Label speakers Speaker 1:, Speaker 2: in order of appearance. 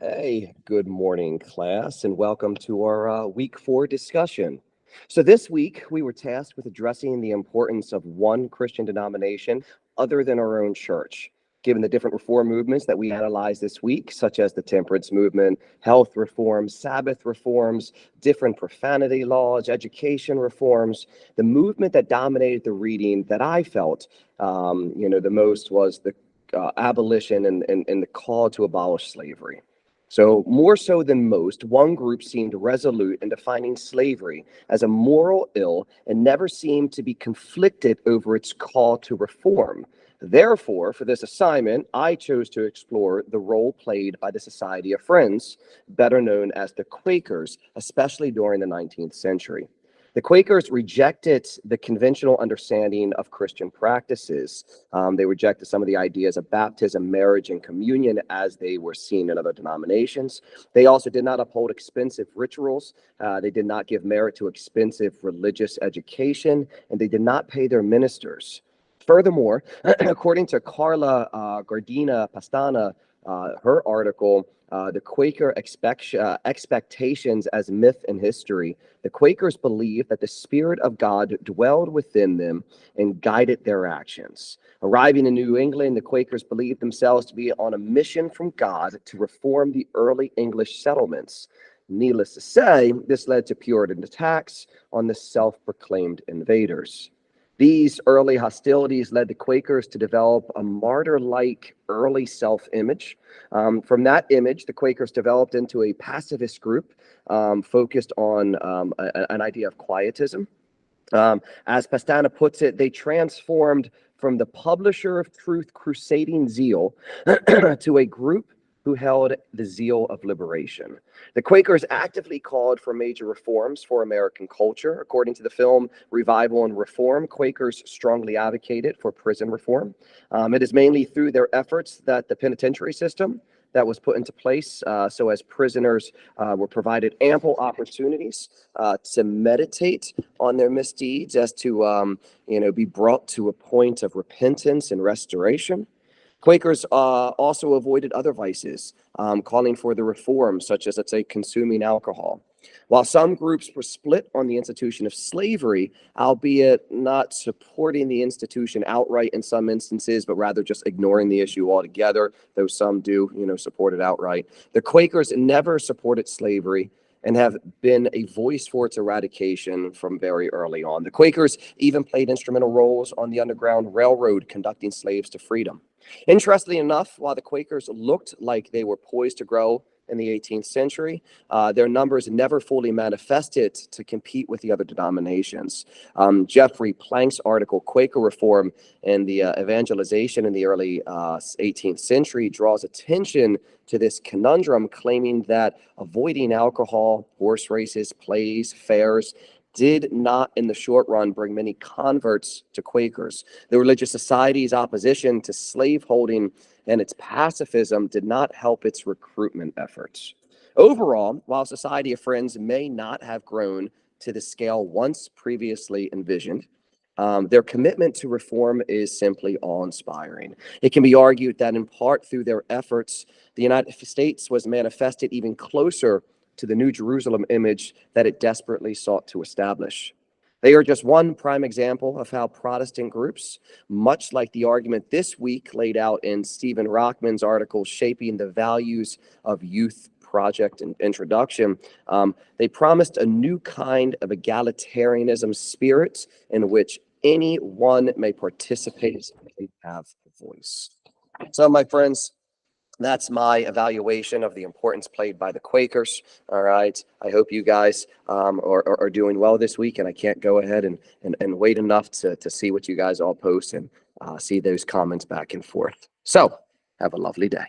Speaker 1: Hey, good morning, class, and welcome to our week 4 discussion. So, this week we were tasked with addressing the importance of one Christian denomination other than our own church. Given the different reform movements that we analyzed this week, such as the temperance movement, health reforms, Sabbath reforms, different profanity laws, education reforms, the movement that dominated the reading that I felt, the most was the abolition and the call to abolish slavery. So, more so than most, one group seemed resolute in defining slavery as a moral ill and never seemed to be conflicted over its call to reform. Therefore, for this assignment, I chose to explore the role played by the Society of Friends, better known as the Quakers, especially during the 19th century. The Quakers rejected the conventional understanding of Christian practices. They rejected some of the ideas of baptism, marriage, and communion as they were seen in other denominations. They also did not uphold expensive rituals. They did not give merit to expensive religious education, and they did not pay their ministers. Furthermore, according to Carla Gardina Pastana, her article, The Quaker Expectations as Myth and History, the Quakers believed that the Spirit of God dwelled within them and guided their actions. Arriving in New England, the Quakers believed themselves to be on a mission from God to reform the early English settlements. Needless to say, this led to Puritan attacks on the self-proclaimed invaders. These early hostilities led the Quakers to develop a martyr-like early self-image. From that image, the Quakers developed into a pacifist group focused on an idea of quietism. As Pastana puts it, they transformed from the publisher of truth crusading zeal to a group who held the zeal of liberation. The Quakers actively called for major reforms for American culture. According to the film Revival and Reform, Quakers strongly advocated for prison reform. It is mainly through their efforts that the penitentiary system that was put into place so as prisoners were provided ample opportunities to meditate on their misdeeds as to be brought to a point of repentance and restoration. Quakers also avoided other vices, calling for the reforms, such as, let's say, consuming alcohol. While some groups were split on the institution of slavery, albeit not supporting the institution outright in some instances, but rather just ignoring the issue altogether, though some do, support it outright. The Quakers never supported slavery and have been a voice for its eradication from very early on. The Quakers even played instrumental roles on the Underground Railroad, conducting slaves to freedom. Interestingly enough, while the Quakers looked like they were poised to grow in the 18th century, their numbers never fully manifested to compete with the other denominations. Jeffrey Plank's article, Quaker Reform and the Evangelization in the early 18th century, draws attention to this conundrum, claiming that avoiding alcohol, horse races, plays, fairs, did not in the short run bring many converts to Quakers. The religious society's opposition to slaveholding and its pacifism did not help its recruitment efforts. Overall, while Society of Friends may not have grown to the scale once previously envisioned, their commitment to reform is simply awe-inspiring. It can be argued that in part through their efforts, the United States was manifested even closer to the New Jerusalem image that it desperately sought to establish. They are just one prime example of how Protestant groups, much like the argument this week laid out in Stephen Rockman's article, Shaping the Values of Youth Project and Introduction, they promised a new kind of egalitarianism spirit in which anyone may participate and have a voice. So, my friends, that's my evaluation of the importance played by the Quakers. All right. I hope you guys are doing well this week, and I can't go ahead and wait enough to see what you guys all post and see those comments back and forth. So have a lovely day.